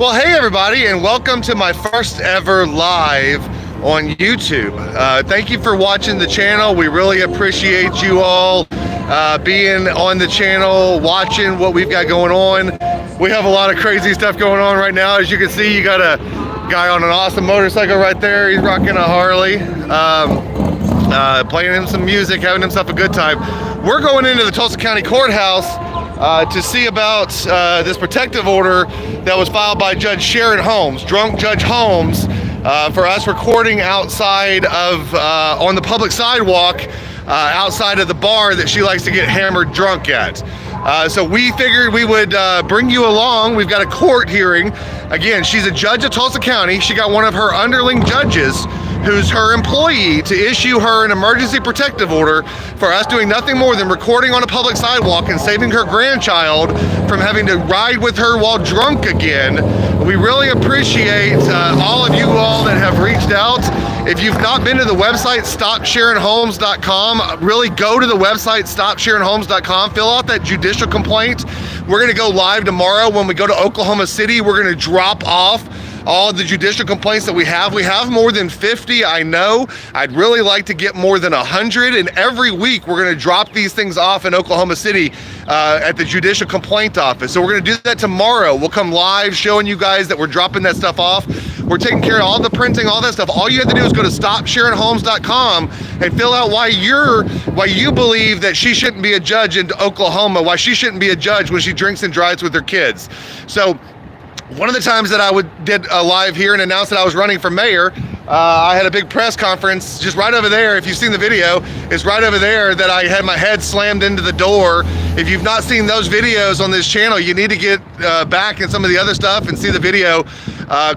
Well, hey everybody, and welcome to my first ever live on YouTube. Thank you for watching the channel. We really appreciate you all being on the channel, watching what we've got going on. We have a lot of crazy stuff going on right now. As you can see, you got a guy on an awesome motorcycle right there. He's rocking a Harley, playing him some music, having himself a good time. We're going into the Tulsa County Courthouse to see about this protective order that was filed by Judge Sharon Holmes, Drunk Judge Holmes, for us recording outside of, on the public sidewalk, outside of the bar that she likes to get hammered drunk at. So we figured we would bring you along. We've got a court hearing. Again, she's a judge of Tulsa County. She got one of her underling judges, who's her employee, to issue her an emergency protective order for us doing nothing more than recording on a public sidewalk and saving her grandchild from having to ride with her while drunk again. We really appreciate all of you all that have reached out. If you've not been to the website, stopsharonholmes.com, really go to the website, stopsharonholmes.com, fill out that judicial complaint. We're gonna go live tomorrow when we go to Oklahoma City. We're gonna drop off all of the judicial complaints that we have. We have more than 50, I know. I'd really like to get more than 100, and every week we're gonna drop these things off in Oklahoma City at the judicial complaint office. So we're gonna do that tomorrow. We'll come live showing you guys that we're dropping that stuff off. We're taking care of all the printing, all that stuff. All you have to do is go to stopsharonholmes.com and fill out why you believe that she shouldn't be a judge in Oklahoma, why she shouldn't be a judge when she drinks and drives with her kids. So one of the times that I did a live here and announced that I was running for mayor, I had a big press conference just right over there. If you've seen the video, it's right over there that I had my head slammed into the door. If you've not seen those videos on this channel, you need to get back in some of the other stuff and see the video.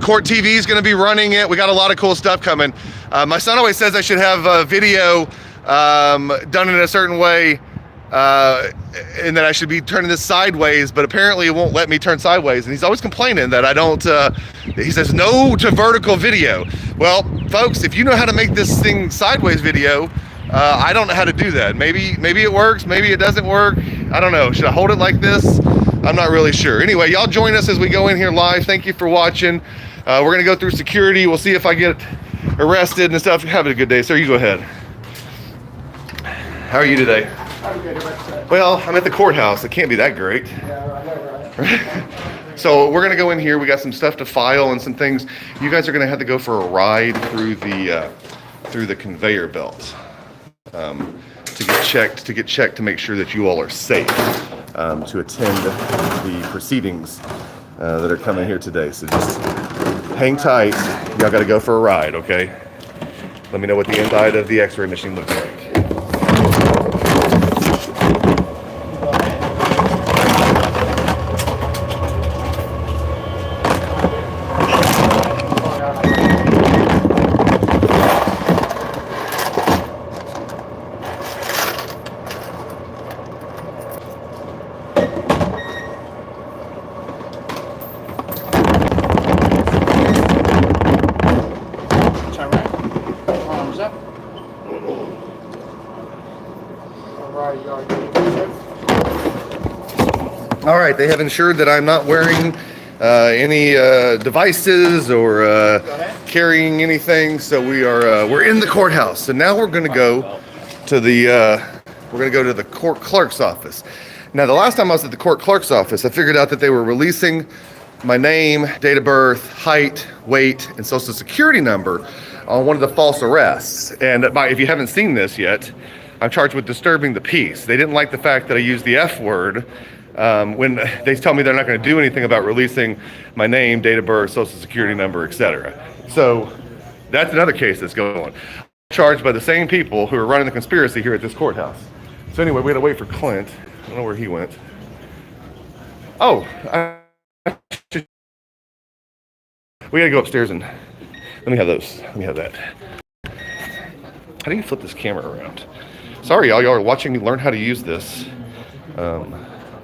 Court TV is gonna be running it. We got a lot of cool stuff coming. My son always says I should have a video done in a certain way, and that I should be turning this sideways, but apparently it won't let me turn sideways, and he's always complaining that I don't, he says no to vertical video. Well, folks, if you know how to make this thing sideways video, I don't know how to do that. Maybe it works, maybe it doesn't work. I don't know. Should I hold it like this? I'm not really sure. Anyway, y'all join us as we go in here live. Thank you for watching. We're gonna go through security. We'll see if I get arrested and stuff. Have a good day, sir. You go ahead. How are you today? Well, I'm at the courthouse. It can't be that great. Yeah, I know, right? So we're gonna go in here. We got some stuff to file and some things. You guys are gonna have to go for a ride through the conveyor belt to get checked to make sure that you all are safe to attend the proceedings that are coming here today. So just hang tight. Y'all got to go for a ride, okay? Let me know what the inside of the X-ray machine looks like. All right, they have ensured that I'm not wearing any devices or carrying anything, so we're in the courthouse. And now we're going to go to the court clerk's office. Now, the last time I was at the court clerk's office, I figured out that they were releasing my name, date of birth, height, weight, and social security number on one of the false arrests. And if you haven't seen this yet, I'm charged with disturbing the peace. They didn't like the fact that I used the F word when they tell me they're not going to do anything about releasing my name, date of birth, social security number, etc. So that's another case that's going on. I'm charged by the same people who are running the conspiracy here at this courthouse. So anyway, we got to wait for Clint. I don't know where he went. Oh, we got to go upstairs and let me have those. Let me have that. How do you flip this camera around? Sorry, y'all are watching me learn how to use this.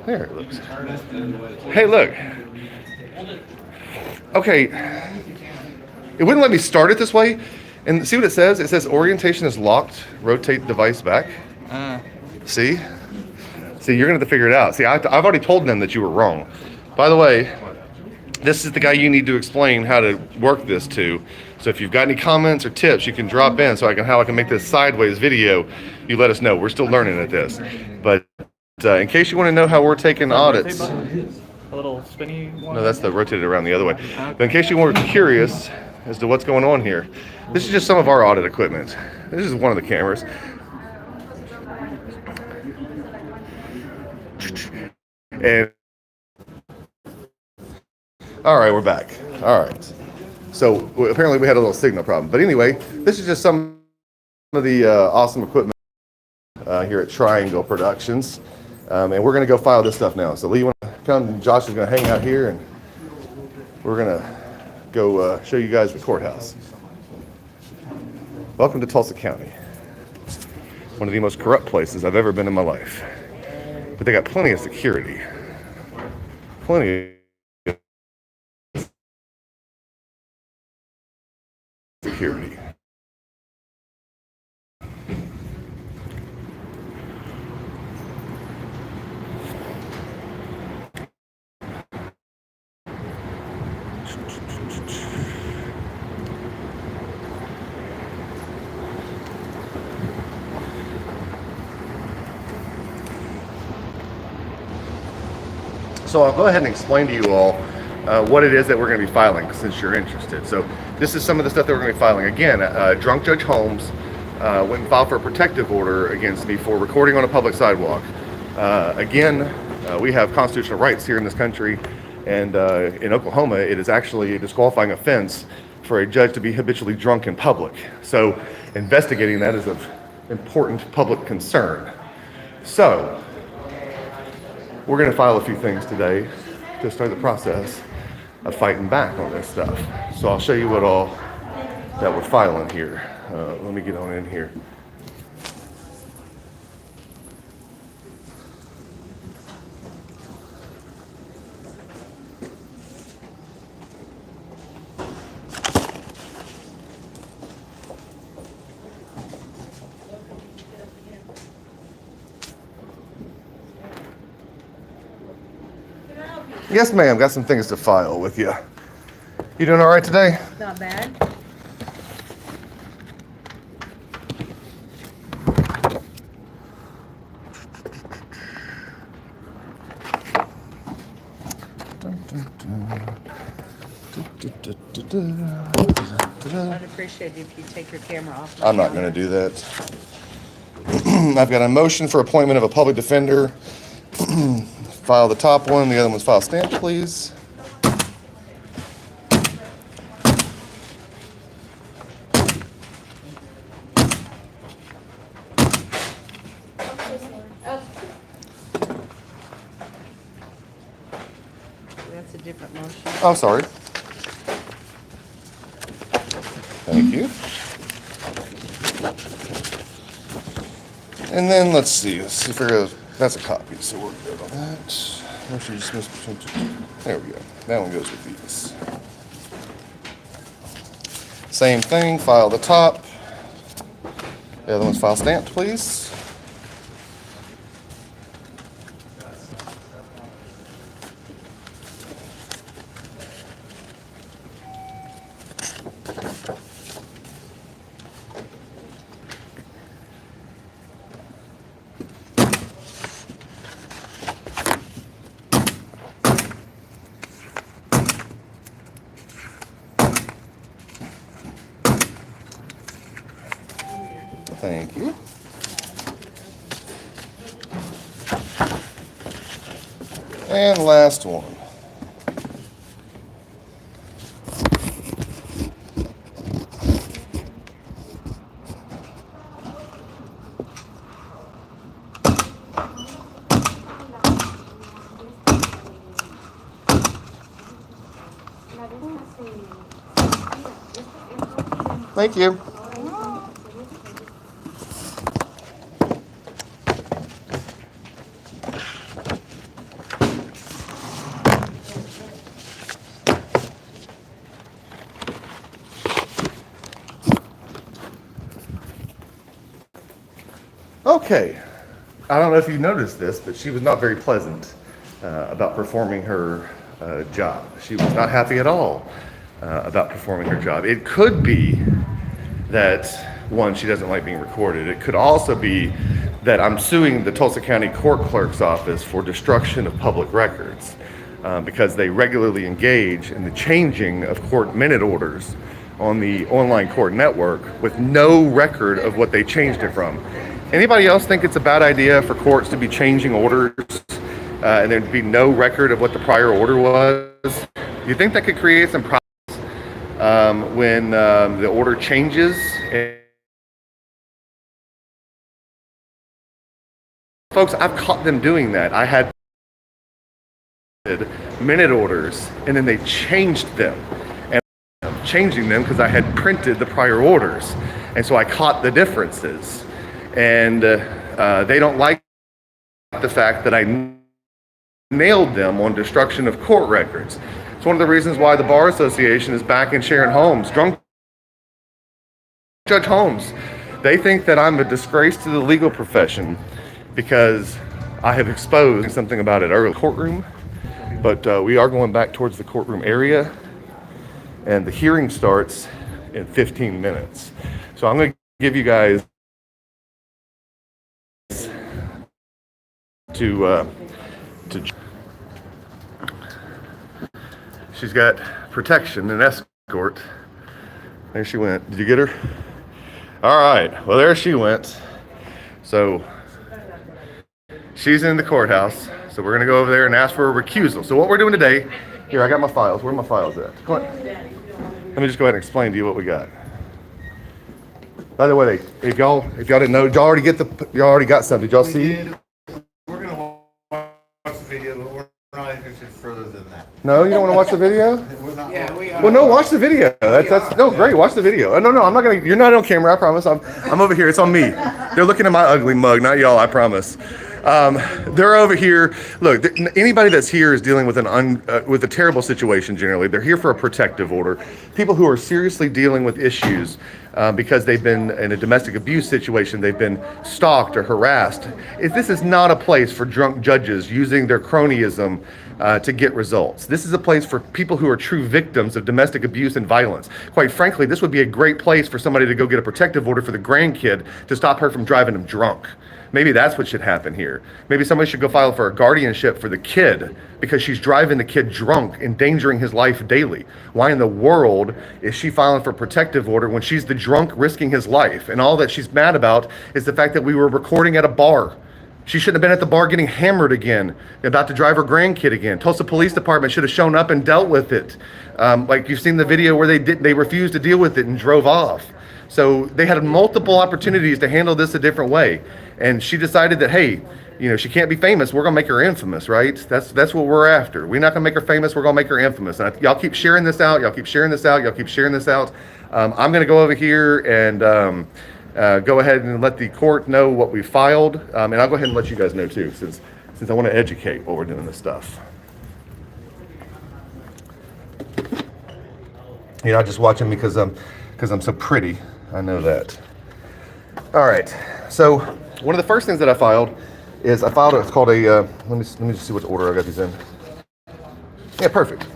There it looks. Hey, look. Okay. It wouldn't let me start it this way. And see what it says? It says orientation is locked. Rotate device back. See? See, you're going to have to figure it out. See, I've already told them that you were wrong. By the way, This is the guy you need to explain how to work this to. So if you've got any comments or tips, you can drop in so how I can make this sideways video. You let us know. We're still learning at this. But in case you want to know how we're taking audits. A little spinny one? No, that's the rotated around the other way. But in case you were curious as to what's going on here, this is just some of our audit equipment. This is one of the cameras. And all right, we're back. All right. So apparently we had a little signal problem. But anyway, this is just some of the awesome equipment here at Triangle Productions. And we're going to go file this stuff now. So Lee, you want to come? Josh is going to hang out here, and we're going to go show you guys the courthouse. Welcome to Tulsa County. One of the most corrupt places I've ever been in my life. But they got plenty of security. Plenty of security. So I'll go ahead and explain to you all what it is that we're going to be filing since you're interested. So this is some of the stuff that we're going to be filing. Again, Drunk Judge Holmes went and filed for a protective order against me for recording on a public sidewalk. Again, we have constitutional rights here in this country, and in Oklahoma, it is actually a disqualifying offense for a judge to be habitually drunk in public. So investigating that is of important public concern. So we're going to file a few things today to start the process of fighting back on this stuff. So I'll show you what all that we're filing here. Let me get on in here. Yes, ma'am. Got some things to file with you. You doing all right today? Not bad. I'd appreciate it if you take your camera off. I'm not going to do that. I've got a motion for appointment of a public defender. File the top one. The other one's file stamp, please. That's a different motion. Oh, sorry. Thank you. And then let's see if that's a copy, so we're good on that. There we go. That one goes with these. Same thing, file the top. The other one's file stamped, please. Thank you. And last one. Thank you. Okay, I don't know if you noticed this, but she was not very pleasant about performing her job. She was not happy at all about performing her job. It could be that, one, she doesn't like being recorded. It could also be that I'm suing the Tulsa County Court Clerk's Office for destruction of public records because they regularly engage in the changing of court minute orders on the online court network with no record of what they changed it from. Anybody else think it's a bad idea for courts to be changing orders and there'd be no record of what the prior order was? You think that could create some problems when the order changes? Folks, I've caught them doing that. I had minute orders and then they changed them. And I'm changing them because I had printed the prior orders. And so I caught the differences. And they don't like the fact that I nailed them on destruction of court records. It's one of the reasons why the Bar Association is backing Sharon Holmes, Drunk Judge Holmes. They think that I'm a disgrace to the legal profession because I have exposed something about it early courtroom, but we are going back towards the courtroom area and the hearing starts in 15 minutes. So I'm going to give you guys to she's got protection and escort. There she went. Did you get her? All right. Well, there she went. So she's in the courthouse. So we're going to go over there and ask for a recusal. So what we're doing today, here, I got my files. Where are my files at? Come on. Let me just go ahead and explain to you what we got. By the way, if y'all didn't know, y'all already got something. Did y'all see? We're gonna watch the video, but we're not interested further than that. No, you don't want to watch the video? We're not. Yeah, we are. Well, no, watch the video. That's no, great. Watch the video. No, I'm not gonna. You're not on camera. I promise. I'm over here. It's on me. They're looking at my ugly mug, not y'all. I promise. They're over here. Look, anybody that's here is dealing with with a terrible situation. Generally, they're here for a protective order. People who are seriously dealing with issues because they've been in a domestic abuse situation, they've been stalked or harassed. This is not a place for drunk judges using their cronyism to get results. This is a place for people who are true victims of domestic abuse and violence. Quite frankly, this would be a great place for somebody to go get a protective order for the grandkid to stop her from driving him drunk. Maybe that's what should happen here. Maybe somebody should go file for a guardianship for the kid because she's driving the kid drunk, endangering his life daily. Why in the world is she filing for a protective order when she's the drunk risking his life? And all that she's mad about is the fact that we were recording at a bar. She shouldn't have been at the bar getting hammered again, about to drive her grandkid again. Tulsa Police Department should have shown up and dealt with it. Like you've seen the video where they refused to deal with it and drove off. So they had multiple opportunities to handle this a different way. And she decided that, hey, she can't be famous. We're going to make her infamous, right? That's what we're after. We're not going to make her famous. We're going to make her infamous. And y'all keep sharing this out. Y'all keep sharing this out. Y'all keep sharing this out. I'm going to go over here and go ahead and let the court know what we filed. And I'll go ahead and let you guys know too, since I want to educate while we're doing this stuff. You're not just watching me because I'm so pretty. I know that. All right. So one of the first things that I filed is it's called a, let me just see what order I got these in. Yeah, perfect.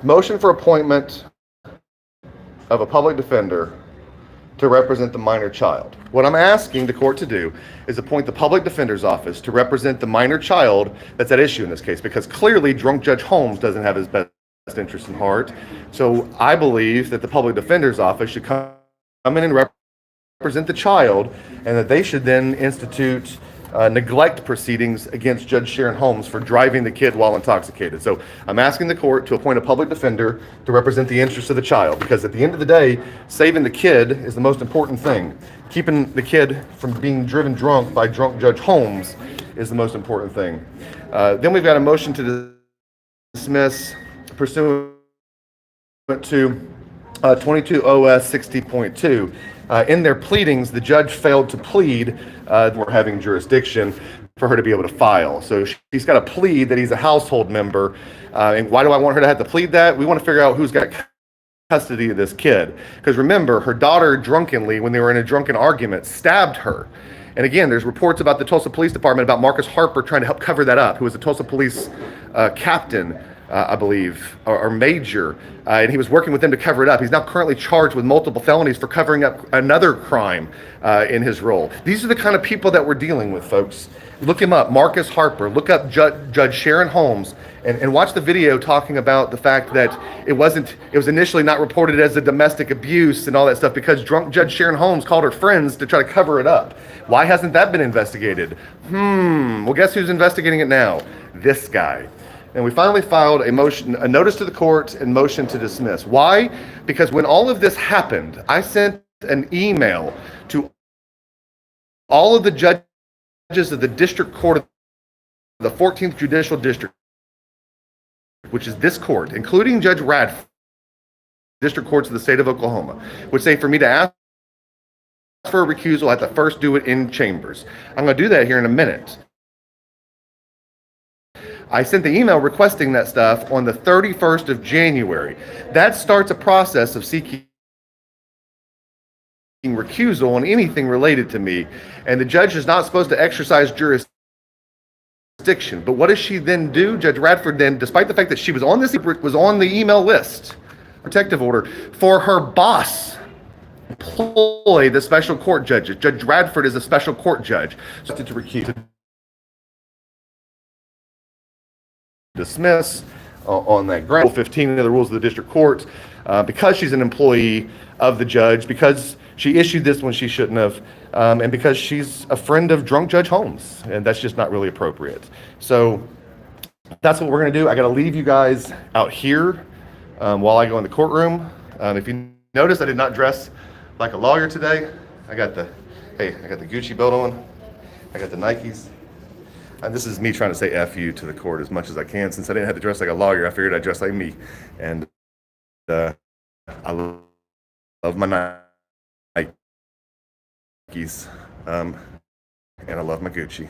Motion for appointment of a public defender to represent the minor child. What I'm asking the court to do is appoint the public defender's office to represent the minor child that's at issue in this case, because clearly Drunk Judge Holmes doesn't have his best interest in heart. So I believe that the public defender's office should come in and represent the child, and that they should then institute neglect proceedings against Judge Sharon Holmes for driving the kid while intoxicated. So I'm asking the court to appoint a public defender to represent the interests of the child, because at the end of the day, saving the kid is the most important thing. Keeping the kid from being driven drunk by Drunk Judge Holmes is the most important thing. Then we've got a motion to dismiss pursuant to 22 OS 60.2. In their pleadings, the judge failed to plead we're having jurisdiction for her to be able to file. So she's got to plead that he's a household member. And why do I want her to have to plead that? We want to figure out who's got custody of this kid. Because remember, her daughter drunkenly, when they were in a drunken argument, stabbed her. And again, there's reports about the Tulsa Police Department about Marcus Harper trying to help cover that up, who was a Tulsa Police captain I believe, or major, and he was working with them to cover it up. He's now currently charged with multiple felonies for covering up another crime in his role. These are the kind of people that we're dealing with, folks. Look him up, Marcus Harper. Look up Judge Sharon Holmes, and watch the video talking about the fact that it was initially not reported as a domestic abuse and all that stuff because drunk Judge Sharon Holmes called her friends to try to cover it up. Why hasn't that been investigated? Well, guess who's investigating it now? This guy. And we finally filed a notice to the court and motion to dismiss. Why? Because when all of this happened, I sent an email to all of the judges of the district court of the 14th Judicial District, which is this court, including Judge Radford, district courts of the state of Oklahoma, would say for me to ask for a recusal, I have to first do it in chambers. I'm going to do that here in a minute. I sent the email requesting that stuff on the 31st of January. That starts a process of seeking recusal on anything related to me, and the judge is not supposed to exercise jurisdiction. But what does she then do? Judge Radford then, despite the fact that she was on the email list, protective order, for her boss, employ the special court judges. Judge Radford is a special court judge. So to recuse. Dismiss on that ground. 15 of the rules of the district court, because she's an employee of the judge, because she issued this when she shouldn't have, and because she's a friend of drunk Judge Holmes, and that's just not really appropriate. So that's what we're going to do. I got to leave you guys out here while I go in the courtroom. If you notice, I did not dress like a lawyer today. I got the Gucci belt on. I got the Nikes. And this is me trying to say F you to the court as much as I can. Since I didn't have to dress like a lawyer, I figured I'd dress like me. And I love my Nikes. And I love my Gucci.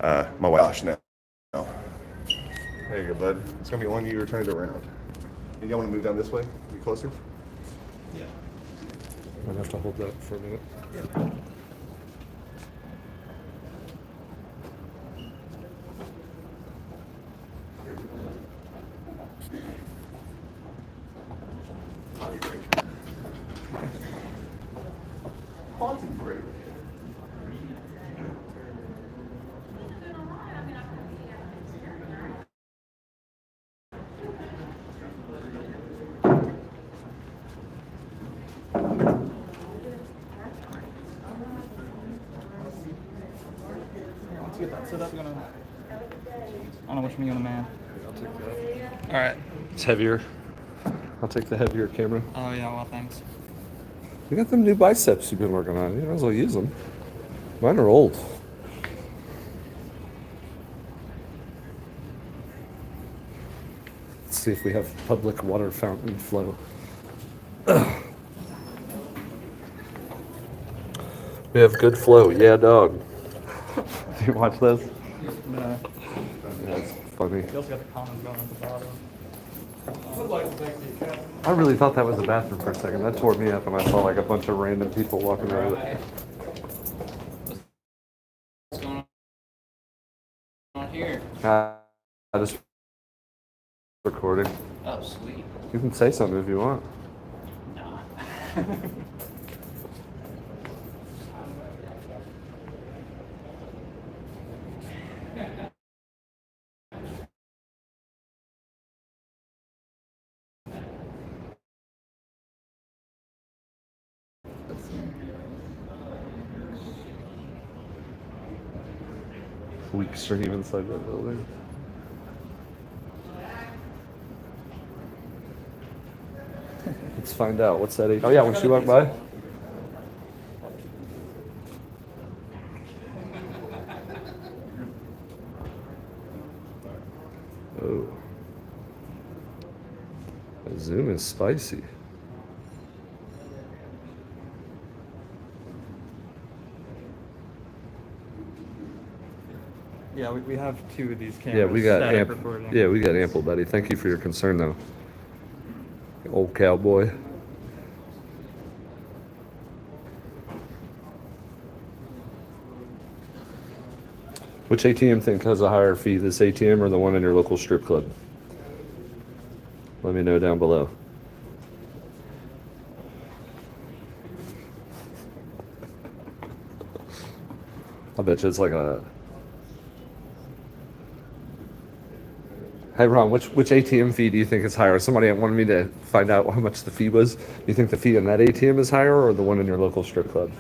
My wife now. There you go, bud. It's going to be on you. Turn it around. Y'all want to move down this way? Be closer? Yeah. I'm going to have to hold that for a minute. Yeah. Once you get that set up, you're gonna. I don't know which one you're gonna man. I'll take that. All right. It's heavier. I'll take the heavier camera. Oh yeah, well thanks. You got them new biceps you've been working on. You might as well use them. Mine are old. Let's see if we have public water fountain flow. We have good flow. Yeah, dog. Do you watch this? No. Yeah, it's funny. You also got the comments going at the bottom. I really thought that was the bathroom for a second. That tore me up, and I saw like a bunch of random people walking around it. What's going on here? I just recording. Oh, sweet. You can say something if you want. Nah. 'Weak stream inside that building. Let's find out. What's that? Oh yeah, when she walked by. Oh. The Zoom is spicy. Yeah, we have two of these cameras. Yeah, we got set up ample. recording. Yeah, we got ample, buddy. Thank you for your concern, though. Old cowboy. Which ATM think has a higher fee, this ATM or the one in your local strip club? Let me know down below. I bet you it's like a... Hey Ron, which ATM fee do you think is higher? Somebody wanted me to find out how much the fee was. Do you think the fee in that ATM is higher or the one in your local strip club?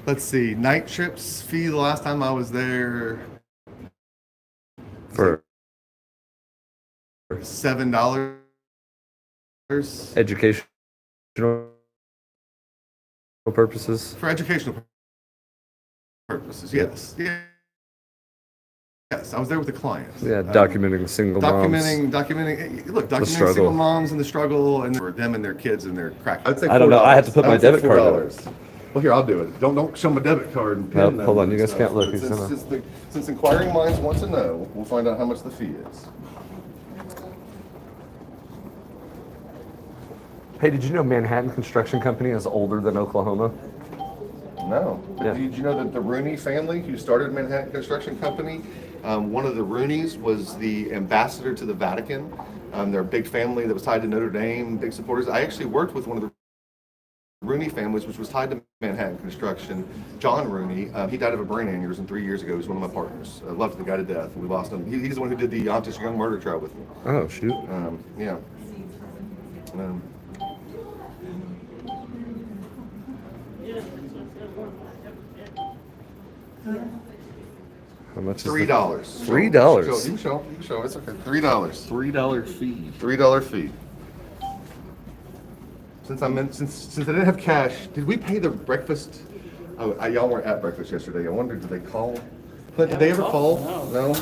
Let's see. Night trips fee the last time I was there, For $7. educational purposes? For educational purposes, yes. Yes, I was there with the clients. Yeah, documenting single moms. Documenting struggle. single moms and the struggle, and for them and their kids and their crack. I'd say I don't know. I had to put my debit card in. Well, here, I'll do it. Don't show my debit card. And No, pin them hold on, and you guys stuff. can't look. But He's gonna- since inquiring minds want to know, we'll find out how much the fee is. Hey, did you know Manhattan Construction Company is older than Oklahoma? No. Yeah. Did you know that the Rooney family, who started Manhattan Construction Company, one of the Rooneys was the ambassador to the Vatican. They're a big family that was tied to Notre Dame, big supporters. I actually worked with one of the Rooney families, which was tied to Manhattan Construction. John Rooney, he died of a brain aneurysm 3 years ago. He was one of my partners. I loved the guy to death. We lost him. He's the one who did the Ontis Young murder trial with me. Oh, shoot. Yeah. How much is $3. $3? You can show. It's okay. $3. $3 fee. $3 fee. Since I didn't have cash, did we pay the breakfast? Oh, y'all weren't at breakfast yesterday. I wondered, did they call? Clint, did they ever call? No.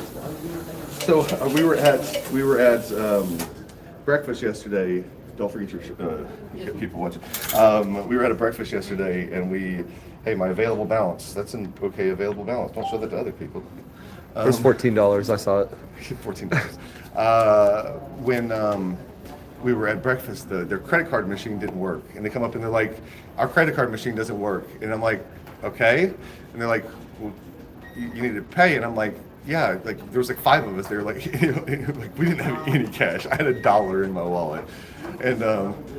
So we were at breakfast yesterday. Don't forget your people watching. We were at a breakfast yesterday, and hey, my available balance. That's an okay available balance. Don't show that to other people. It was $14. I saw it. $14. When we were at breakfast, their credit card machine didn't work, and they come up and they're like, "Our credit card machine doesn't work," and I'm like, "Okay," and they're like, "Well, you need to pay," and I'm like, "Yeah." Like there was like 5 of us. They were like, like we didn't have any cash. I had $1 in my wallet, and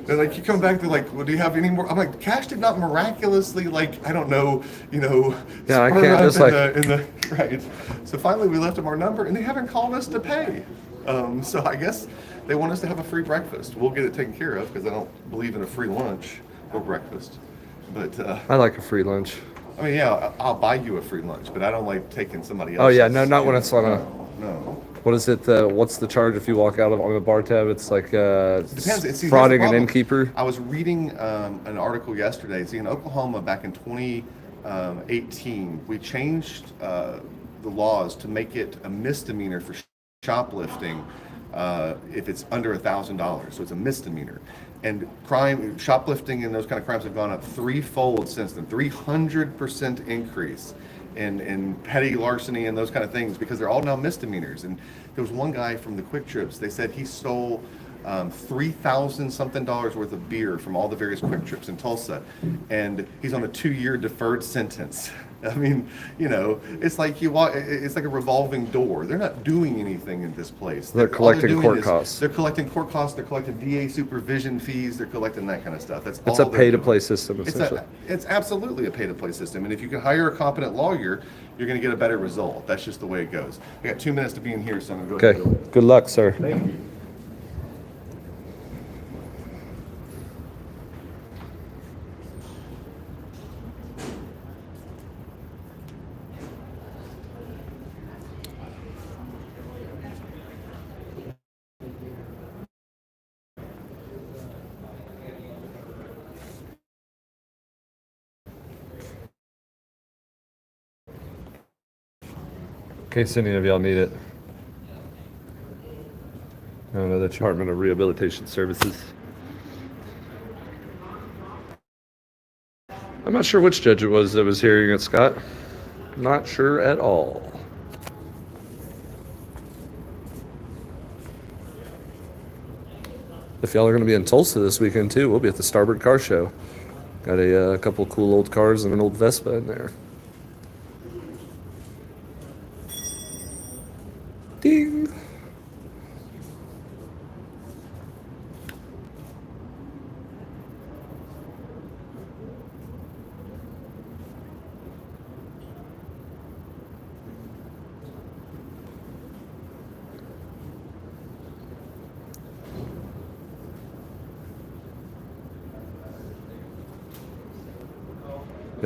they're like, "You come back?" They're like, "Well, do you have any more?" I'm like, "Cash did not miraculously, like, I don't know, Yeah, I spur can't up just in the right." So finally, we left them our number, and they haven't called us to pay. So I guess they want us to have a free breakfast. We'll get it taken care of because I don't believe in a free lunch or breakfast. But I like a free lunch. I mean, yeah, I'll buy you a free lunch, but I don't like taking somebody else's. Oh, yeah, no, not when it's on a... No. What is it? What's the charge if you walk out on a bar tab? It's like Depends. See, here's the frauding an problem. innkeeper. I was reading an article yesterday. See, in Oklahoma back in 2018, we changed the laws to make it a misdemeanor for shoplifting if it's under $1,000. So it's a misdemeanor. And shoplifting and those kind of crimes have gone up threefold since then. 300% increase in petty larceny and those kind of things because they're all now misdemeanors. And there was one guy from the Quick Trips. They said he stole $3,000 something worth of beer from all the various Quick Trips in Tulsa, and he's on a 2-year deferred sentence. I mean, it's like it's like a revolving door. They're not doing anything in this place. They're collecting court costs. They're collecting court costs. They're collecting DA supervision fees. They're collecting that kind of stuff. It's a pay-to-play system, essentially. It's absolutely a pay-to-play system. And if you can hire a competent lawyer, you're going to get a better result. That's just the way it goes. I got 2 minutes to be in here, so I'm going to go ahead and Okay. Good luck, sir. Thank you. In case any of y'all need it. I don't know, the Department of Rehabilitation Services. I'm not sure which judge it was that was hearing it, Scott. Not sure at all. If y'all are going to be in Tulsa this weekend too, we'll be at the Starboard Car Show. Got a couple cool old cars and an old Vespa in there.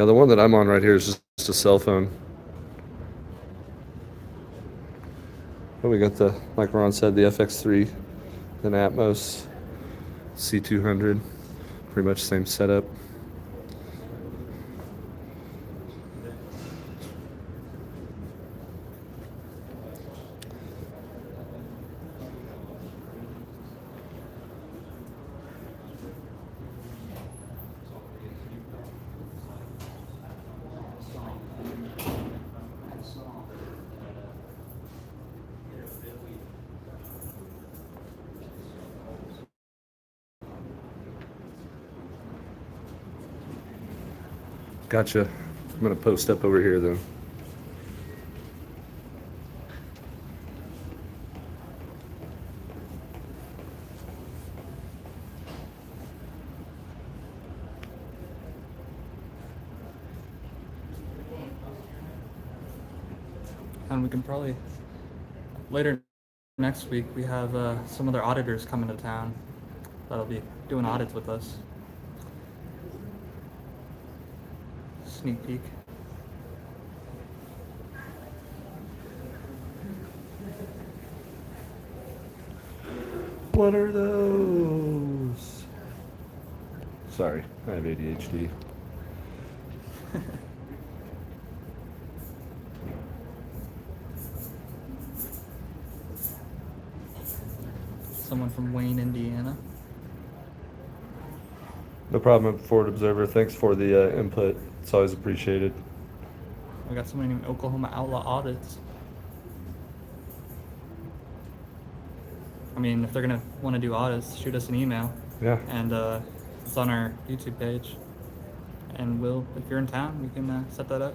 Yeah, the one that I'm on right here is just a cell phone. But we got the, like Ron said, the FX3, then Atmos, C200, pretty much same setup. Gotcha. I'm gonna post up over here then. And we can probably later next week we have some other auditors coming to town that'll be doing audits with us. Sneak peek. What are those? Sorry, I have ADHD. Someone from Wayne, Indiana. No problem, Forward Observer. Thanks for the input. It's always appreciated. We got so many Oklahoma outlaw audits. I mean, if they're gonna want to do audits, shoot us an email. Yeah. And it's on our YouTube page. And we'll, if you're in town, we can set that up.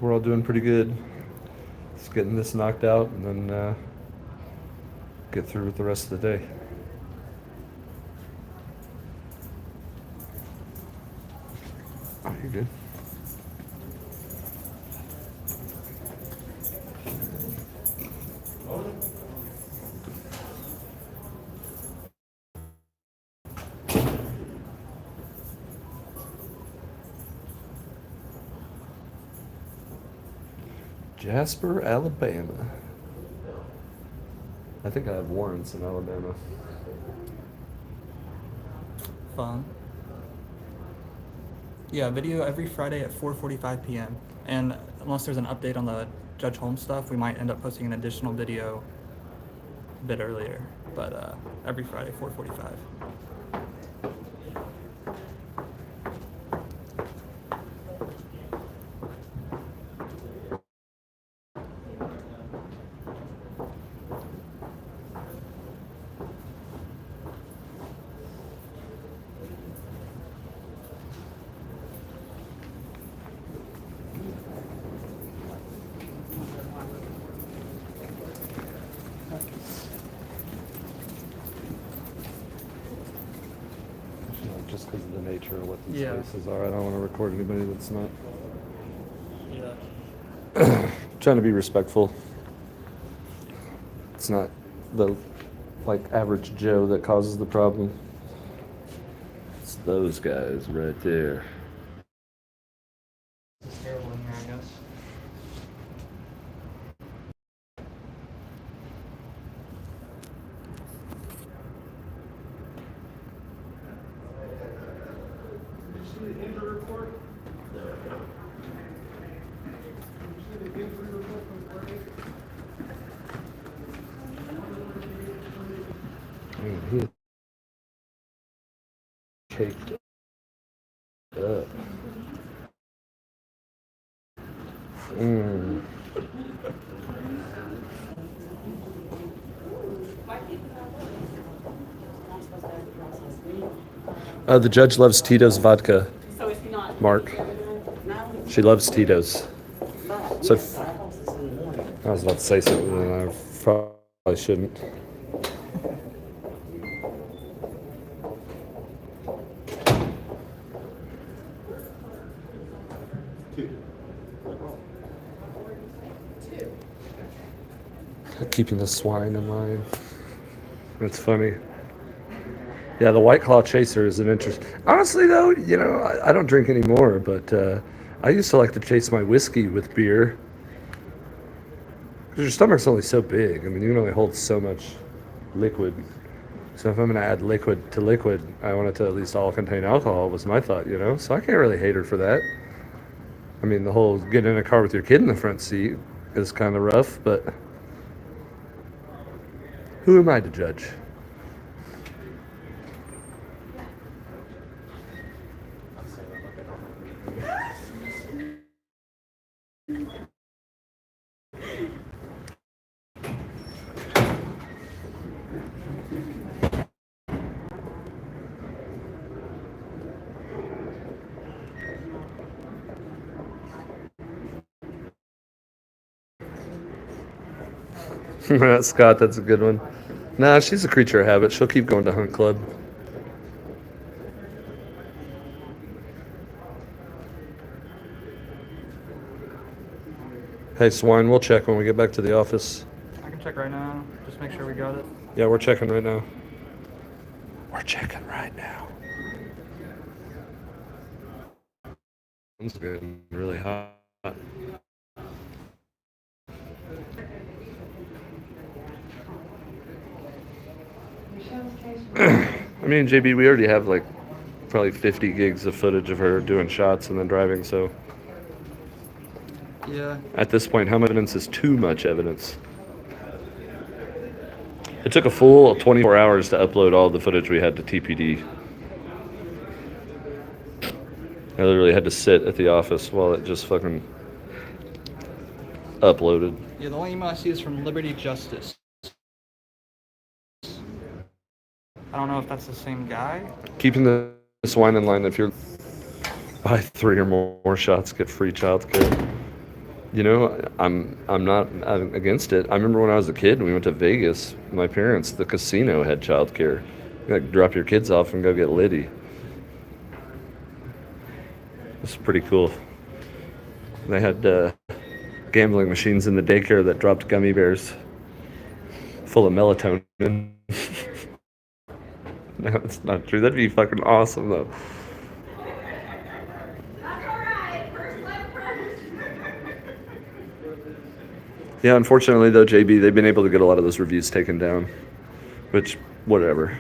We're all doing pretty good. Just getting this knocked out and then get through with the rest of the day. Oh, you're good. Jasper, Alabama. I think I have warrants in Alabama. Fun. Yeah, video every Friday at 4:45 p.m. And unless there's an update on the Judge Holmes stuff, we might end up posting an additional video a bit earlier. But every Friday, 4:45. Just because of the nature of what these Yeah. spaces are, I don't want to record anybody that's not Yeah. trying to be respectful. It's not the like average Joe that causes the problem. It's those guys right there. It's terrible in here, I guess. Man, he is caked up. The judge loves Tito's vodka. So if you're not. Mark. She loves Tito's. So I was about to say something and I probably shouldn't. Keeping the swine in line. That's funny. Yeah, the White Claw Chaser is an interest. Honestly, though, you know, I don't drink anymore, but I used to like to chase my whiskey with beer. Because your stomach's only so big. I mean, you can only hold so much liquid. So if I'm going to add liquid to liquid, I want it to at least all contain alcohol, was my thought, you know? So I can't really hate her for that. I mean, the whole getting in a car with your kid in the front seat is kind of rough, but who am I to judge? Scott, that's a good one. Nah, she's a creature of habit. She'll keep going to hunt club. Hey, Swine, we'll check when we get back to the office. I can check right now. Just make sure we got it. Yeah, we're checking right now. We're checking right now. It's getting really hot. I mean, JB, we already have like probably 50 gigs of footage of her doing shots and then driving, so Yeah. at this point, how much evidence is too much evidence? It took a full 24 hours to upload all the footage we had to TPD. I literally had to sit at the office while it just fucking uploaded. Yeah, the only email I see is from Liberty Justice. I don't know if that's the same guy. Keeping the swine in line. If you're buy 3 or more shots, get free childcare. You know, I'm not against it. I remember when I was a kid and we went to Vegas, my parents, the casino had childcare. Like, drop your kids off and go get litty. It's pretty cool. They had gambling machines in the daycare that dropped gummy bears full of melatonin. No, it's not true. That'd be fucking awesome, though. Yeah, unfortunately, though, JB, they've been able to get a lot of those reviews taken down. Which, whatever.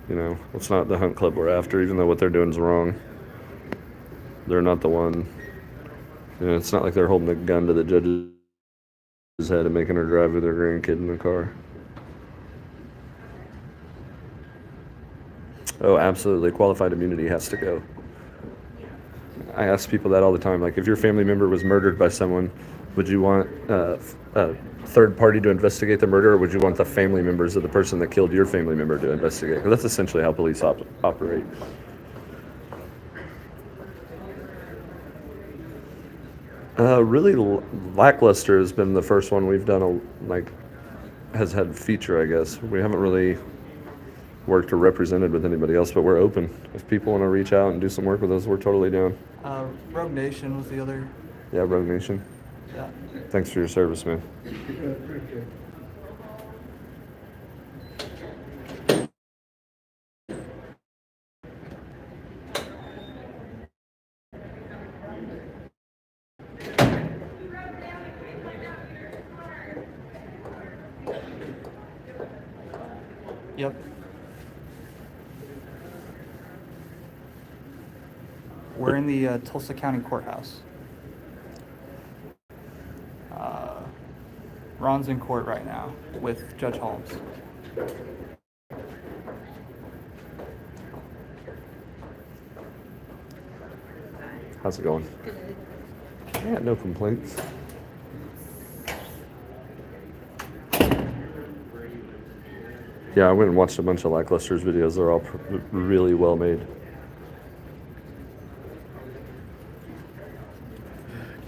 You know, it's not the hunt club we're after, even though what they're doing is wrong. They're not the one. You know, it's not like they're holding a gun to the judge's head and making her drive with her grandkid in the car. Oh, absolutely. Qualified immunity has to go. I ask people that all the time. Like, if your family member was murdered by someone, would you want a third party to investigate the murder, or would you want the family members of the person that killed your family member to investigate? Because that's essentially how police operate. Really lackluster has been the first one we've done, has had feature, I guess. We haven't really worked or represented with anybody else, but we're open. If people want to reach out and do some work with us, we're totally down. Rogue Nation was the other. Yeah, Rogue Nation. Yeah. Thanks for your service, man. Yep. We're in the Tulsa County Courthouse. Ron's in court right now with Judge Holmes. How's it going? Yeah, no complaints. Yeah, I went and watched a bunch of Lackluster's videos. They're all really well made.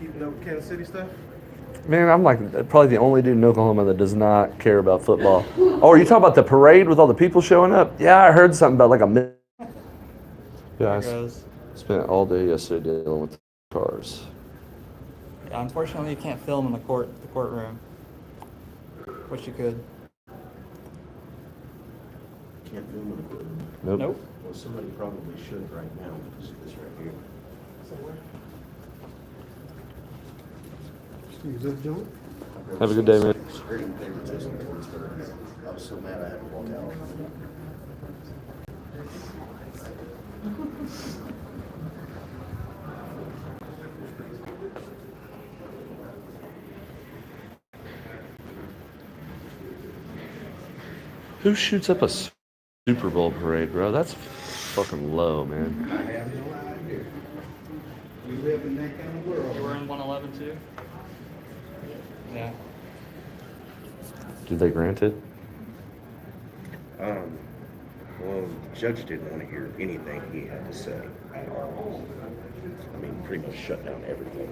Keeping up with Kansas City stuff? Man, I'm like probably the only dude in Oklahoma that does not care about football. Oh, are you talking about the parade with all the people showing up? Yeah, I heard something about like a... Yeah, I spent all day yesterday dealing with cars. Yeah, unfortunately, you can't film in the courtroom. Wish you could. Can't film with it. Nope. Well, somebody probably should right now because of this right here. Is that John? Have a good day, man. Extreme favoritism towards her. I was so mad I had to walk out. Who shoots up a Super Bowl parade, bro? That's fucking low, man. I have no idea. We live in that kind of world. You were in 111 too? Yeah. Did they grant it? Well, the judge didn't want to hear anything he had to say at all. I mean, pretty much shut down everything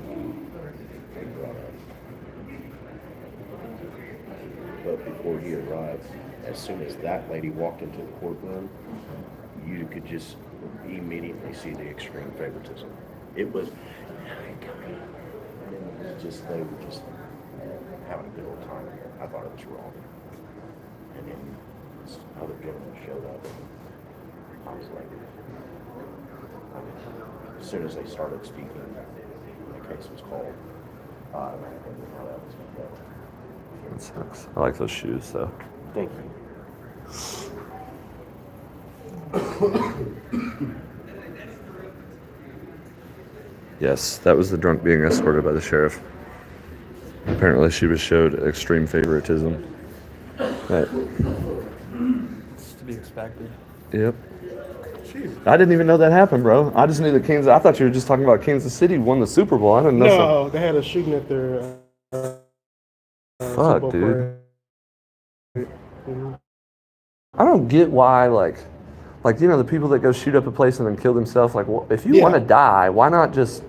he brought up. But before he arrived, as soon as that lady walked into the courtroom, you could just immediately see the extreme favoritism. It was just, they were just having a good old time here. I thought it was wrong. And then this other gentleman showed up, and I was like, as soon as they started speaking, the case was called. I didn't know how that was going to go. That sucks. I like those shoes, though. Thank you. Yes, that was the drunk being escorted by the sheriff. Apparently, she was showed extreme favoritism. Right. It's to be expected. Yep. I didn't even know that happened, bro. I just knew that Kansas. I thought you were just talking about Kansas City won the Super Bowl. I didn't know. No, they had a shooting at their. Fuck, Super Bowl dude. parade. You know? I don't get why, like the people that go shoot up a place and then kill themselves. Like, if you Yeah. want to die, why not just?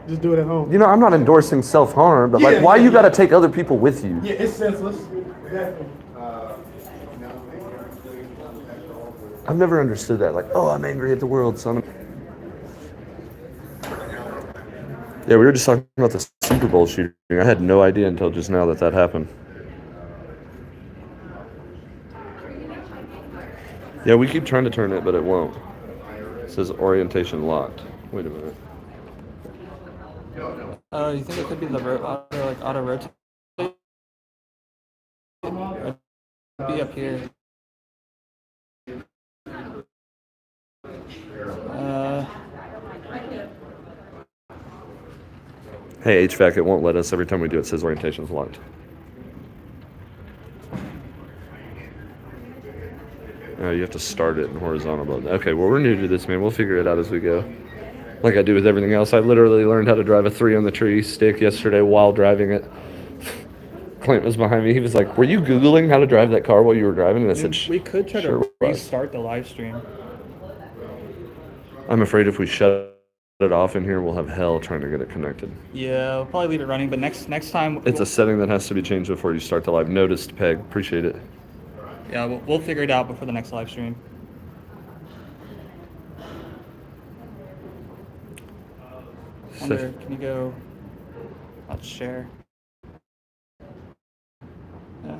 Just do it at home. I'm not endorsing self-harm, but like, Yeah, why yeah, you got to yeah. take other people with you? Yeah, it's senseless. Exactly. I've never understood that. Like, oh, I'm angry at the world, son. Yeah, we were just talking about the Super Bowl shooting. I had no idea until just now that happened. Yeah, we keep trying to turn it, but it won't. It says orientation locked. Wait a minute. You think it could be the auto rotate? Be up here. Hey, HVAC, it won't let us. Every time we do it, says orientation's locked. Oh, you have to start it in horizontal mode. Okay, well, we're new to this, man. We'll figure it out as we go. Like I do with everything else. I literally learned how to drive a 3-on-the-tree stick yesterday while driving it. Clint was behind me. He was like, were you Googling how to drive that car while you were driving? And I said, We could try sure to was. restart the live stream. I'm afraid if we shut it off in here, we'll have hell trying to get it connected. Yeah, we'll probably leave it running, but next time. It's a setting that has to be changed before you start the live. Noticed, Peg. Appreciate it. Yeah, we'll figure it out before the next live stream. Wonder, can you go? Let's share. Yeah.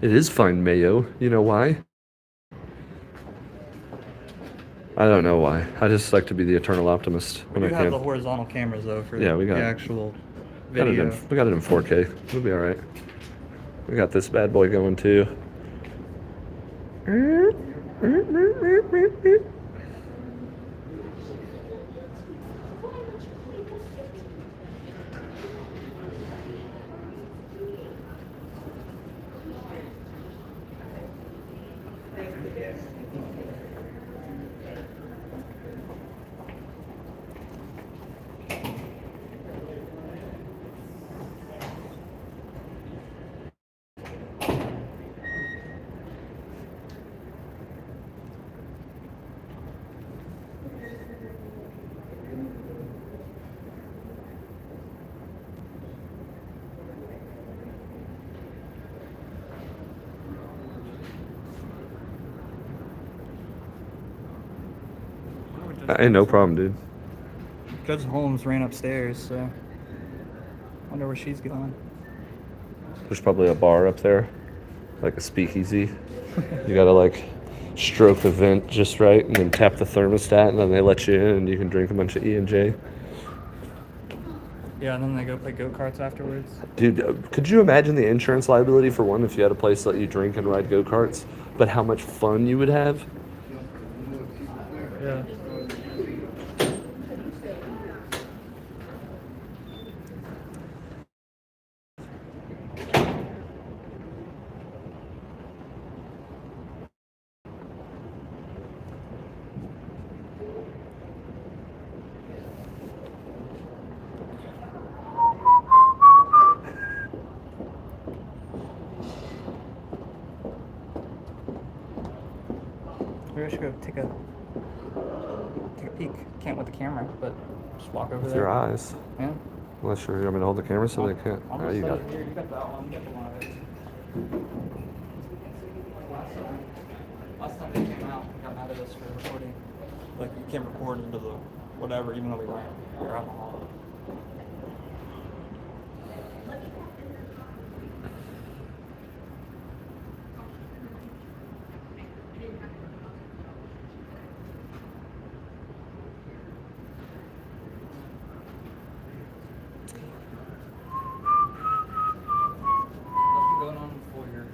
It is fine, Mayo. You know why? I don't know why. I just like to be the eternal optimist We when do I have can. the horizontal cameras though for Yeah, we got the it. actual We got video. it in 4K. We'll be all right. We got this bad boy going too. Hey, no problem, dude. Judge Holmes ran upstairs, so Wonder where she's going. There's probably a bar up there, like a speakeasy. You gotta like stroke the vent just right and then tap the thermostat and then they let you in and you can drink a bunch of E&J. Yeah, and then they go play go-karts afterwards. Dude, could you imagine the insurance liability for one if you had a place that let you drink and ride go-karts? But how much fun you would have? Yeah. Maybe I should go take a peek. Can't with the camera, but just walk over With there. your eyes. Yeah. Unless you want me to hold the camera so they can't. I'll Oh, just you set got it it. here. You got that one. You got the one of it. Last time they came out, they got mad at us for recording. Like, you can't record into the whatever, even though we weren't. We were out in the hall. Nothing going on before here.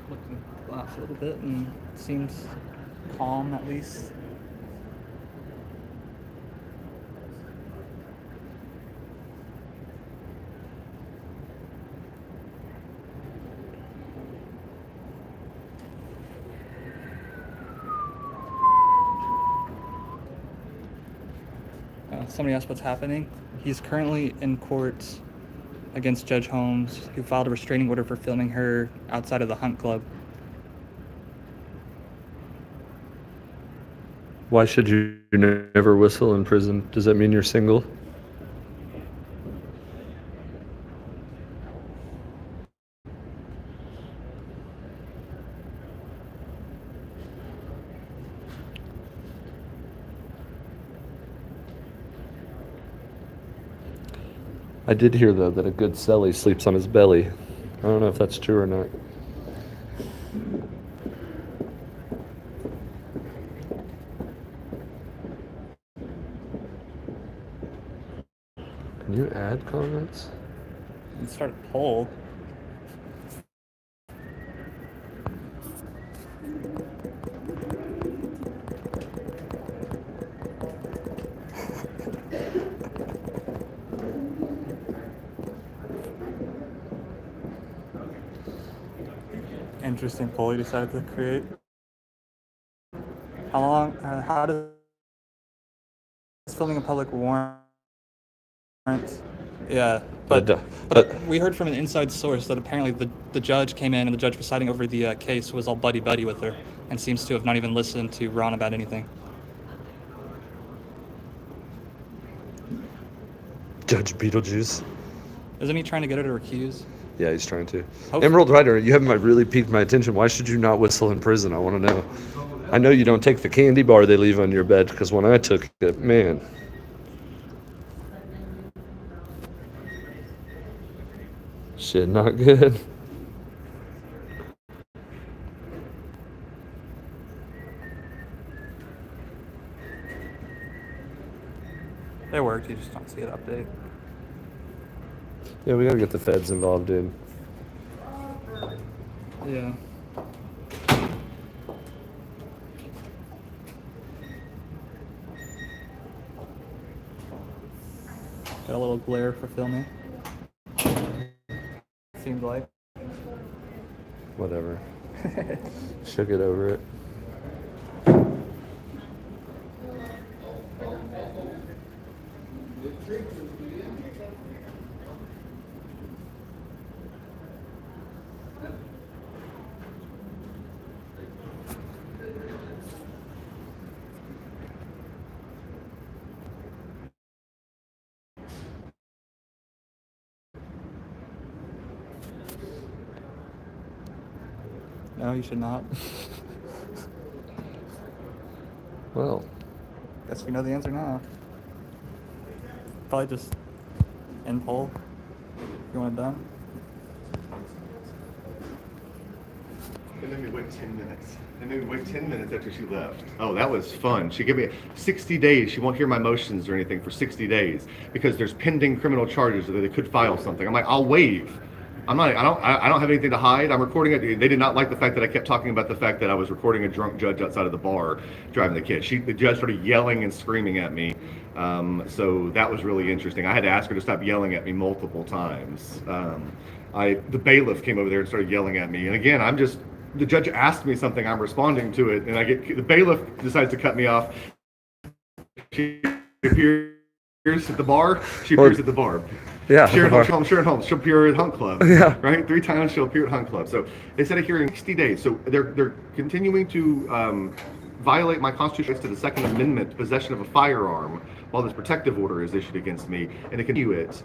I looked in the glass a little bit and it seems calm at least. Somebody asked what's happening. He's currently in court against Judge Holmes, who filed a restraining order for filming her outside of the Hunt Club. Why should you never whistle in prison? Does that mean you're single? I did hear, though, that a good celly sleeps on his belly. I don't know if that's true or not. Can you add comments? And start a poll. Interesting poll you decided to create. How does filming a public warrant? Yeah, but we heard from an inside source that apparently the judge came in and the judge presiding over the case was all buddy-buddy with her and seems to have not even listened to Ron about anything. Judge Beetlejuice. Isn't he trying to get her to recuse? Yeah, he's trying to. Hopefully. Emerald Rider, you haven't really piqued my attention. Why should you not whistle in prison? I want to know. I know you don't take the candy bar they leave on your bed, because when I took it, man. Shit, not good. It worked, you just don't see it update. Yeah, we gotta get the feds involved in. Yeah. Got a little glare for filming. Seemed like. Whatever. She'll get over it. No, you should not. Well, Guess we know the answer now. Probably just end poll. You want it done? It made me wait 10 minutes. It made me wait 10 minutes after she left. Oh, that was fun. She gave me 60 days. She won't hear my motions or anything for 60 days because there's pending criminal charges that they could file something. I'm like, I'll waive. I don't have anything to hide. I'm recording it. They did not like the fact that I kept talking about the fact that I was recording a drunk judge outside of the bar driving the kid. The judge started yelling and screaming at me. So that was really interesting. I had to ask her to stop yelling at me multiple times. The bailiff came over there and started yelling at me. And again, the judge asked me something, I'm responding to it, and the bailiff decides to cut me off. She appears at the bar. She appears at the bar. Yeah. Sharon Holmes. She'll appear at Hunt Club. Yeah. Right? 3 times she'll appear at Hunt Club. So instead of hearing 60 days, so they're continuing to violate my constitutional rights to the Second Amendment, possession of a firearm, while this protective order is issued against me, and to continue it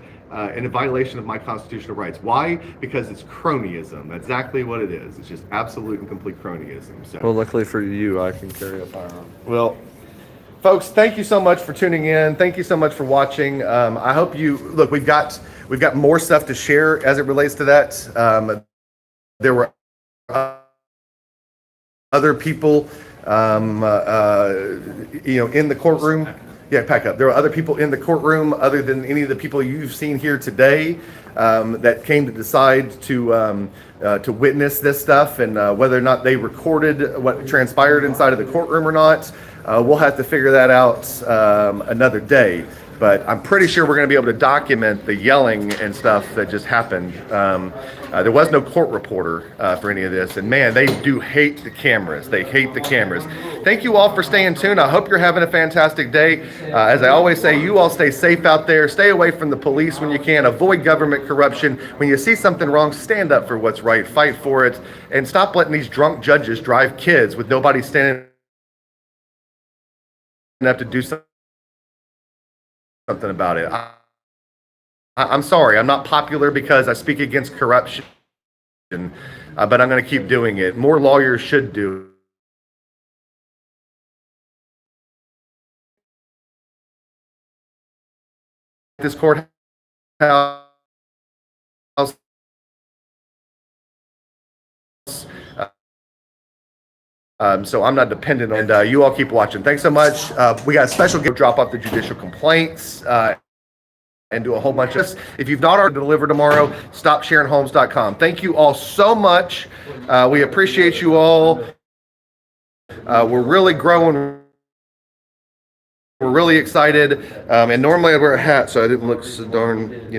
in a violation of my constitutional rights. Why? Because it's cronyism. That's exactly what it is. It's just absolute and complete cronyism. So. Well, luckily for you, I can carry a firearm. Well, folks, thank you so much for tuning in. Thank you so much for watching. I hope you look. We've got more stuff to share as it relates to that. There were other people, in the courtroom. Yeah, pack up. There were other people in the courtroom other than any of the people you've seen here today that came to decide to witness this stuff, and whether or not they recorded what transpired inside of the courtroom or not. We'll have to figure that out another day, but I'm pretty sure we're going to be able to document the yelling and stuff that just happened. There was no court reporter for any of this, and man, they do hate the cameras. They hate the cameras. Thank you all for staying tuned. I hope you're having a fantastic day. As I always say, you all stay safe out there. Stay away from the police when you can. Avoid government corruption. When you see something wrong, stand up for what's right. Fight for it, and stop letting these drunk judges drive kids with nobody standing up to do something about it. I'm sorry, I'm not popular because I speak against corruption, but I'm going to keep doing it. More lawyers should do this courthouse. So I'm not dependent on, and you all keep watching. Thanks so much. We got a special gift, drop off the judicial complaints and do a whole bunch of this. If you've not already delivered tomorrow, stopsharonholmes.com. Thank you all so much. We appreciate you all. We're really growing. We're really excited. And normally I wear a hat so I didn't look so darn,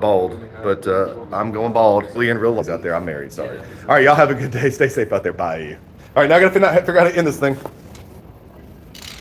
bald. But I'm going bald. Lee and real love out there. I'm married. Sorry. All right, y'all have a good day. Stay safe out there. Bye. All right, now I got to figure out how to end this thing.